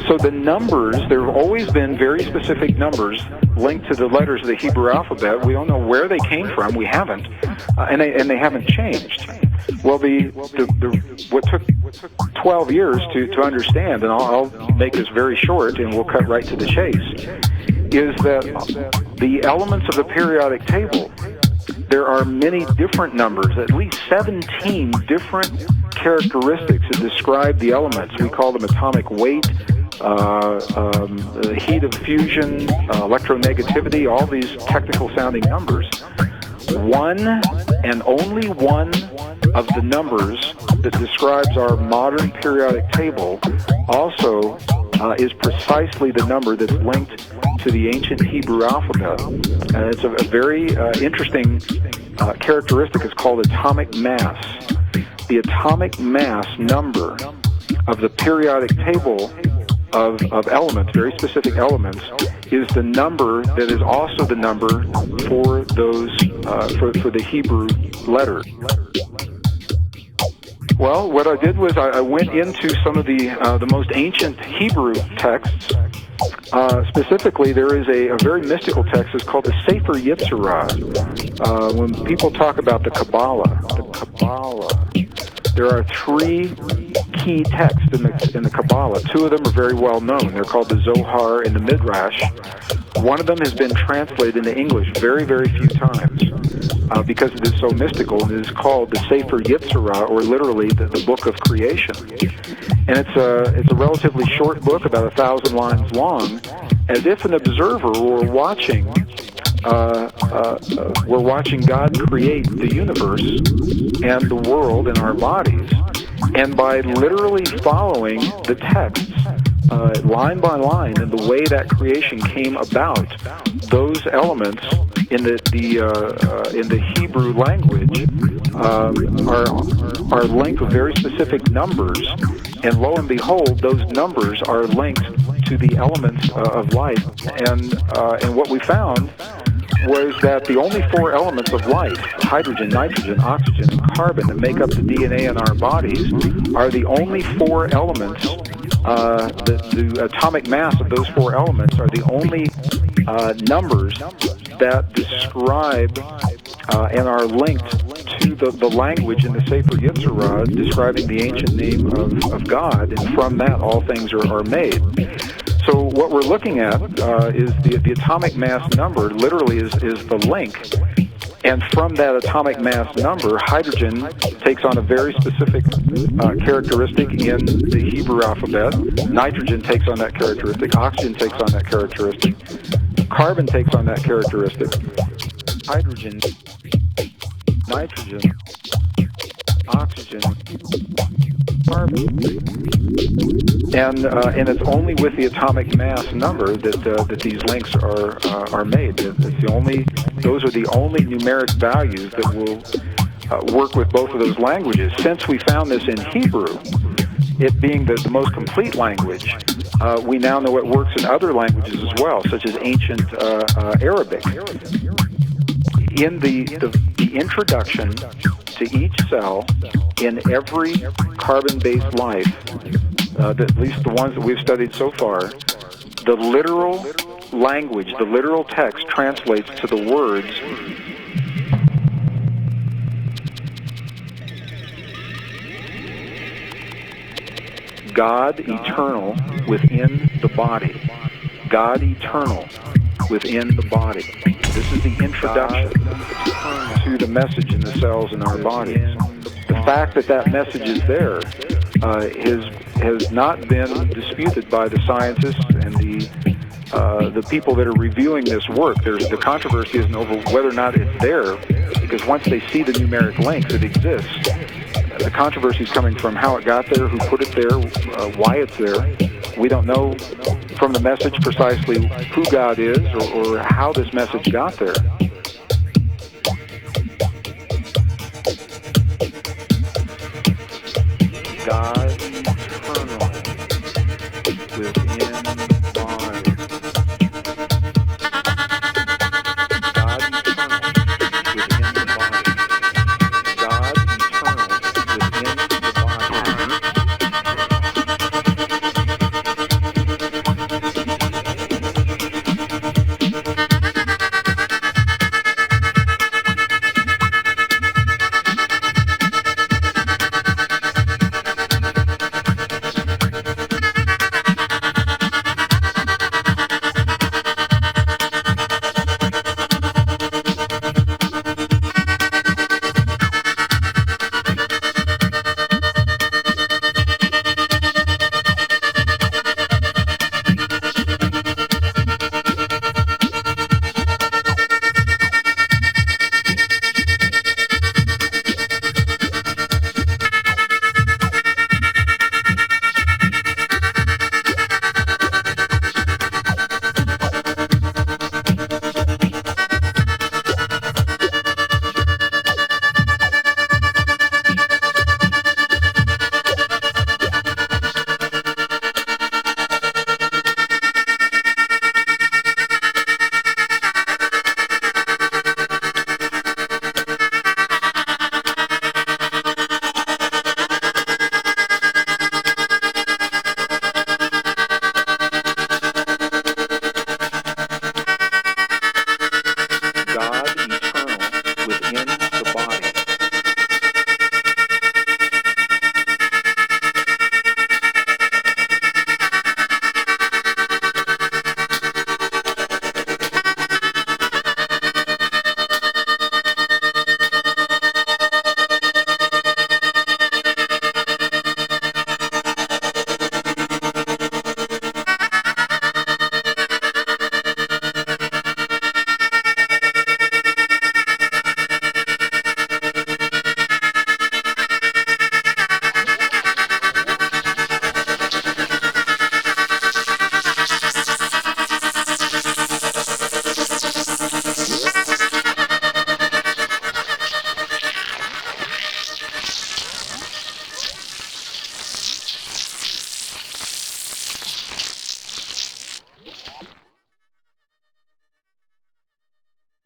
So the numbers, there have always been very specific numbers linked to the letters of the Hebrew alphabet. We don't know where they came from. We haven't, and they haven't changed. Well, what took 12 years to understand, and I'll make this very short, and we'll cut right to the chase, is that the elements of the periodic table, there are many different numbers, at least 17 different characteristics that describe the elements. We call them atomic weight, heat of fusion, electronegativity, all these technical sounding numbers. One and only one of the numbers that describes our modern periodic table also is precisely the number that's linked to the ancient Hebrew alphabet. And it's a very interesting characteristic. It's called atomic mass. The atomic mass number of the periodic table of elements, very specific elements, is the number that is also the number for those for the Hebrew letters. Well, what I did was I went into some of the most ancient Hebrew texts. Specifically, there is a very mystical text. It's called the Sefer Yetzirah. When people talk about the Kabbalah, there are three key texts in the Kabbalah. Two of them are very well known. They're called the Zohar and the Midrash. One of them has been translated into English very, very few times because it is so mystical. And it is called the Sefer Yetzirah, or literally the Book of Creation. And it's a relatively short book, about 1,000 lines long, as if an observer were watching God create the universe and the world and our bodies, and by literally following the texts line by line and the way that creation came about, those elements in the Hebrew language are linked with very specific numbers, and lo and behold, those numbers are linked to the elements of life. And what we found was that the only four elements of life, hydrogen, nitrogen, oxygen, and carbon, that make up the DNA in our bodies, are the only four elements, the atomic mass of those four elements are the only numbers that describe and are linked to the language in the Sefer Yetzirah describing the ancient name of God, and from that all things are made. So what we're looking at is the atomic mass number literally is the link. And from that atomic mass number, hydrogen takes on a very specific characteristic in the Hebrew alphabet. Nitrogen takes on that characteristic. Oxygen takes on that characteristic. Carbon takes on that characteristic. Hydrogen, nitrogen, oxygen, carbon. And it's only with the atomic mass number that these links are made. Those are the only numeric values that will work with both of those languages. Since we found this in Hebrew, it being the most complete language, we now know it works in other languages as well, such as ancient Arabic. In the introduction to each cell in every carbon-based life, at least the ones that we've studied so far, the literal language, the literal text translates to the words God eternal within the body. God eternal within the body. This is the introduction to the message in the cells in our bodies. The fact that message is there has not been disputed by the scientists and the people that are reviewing this work. The controversy isn't over whether or not it's there, because once they see the numeric links, it exists. The controversy is coming from how it got there, who put it there, why it's there. We don't know from the message precisely who God is or how this message got there. God eternal within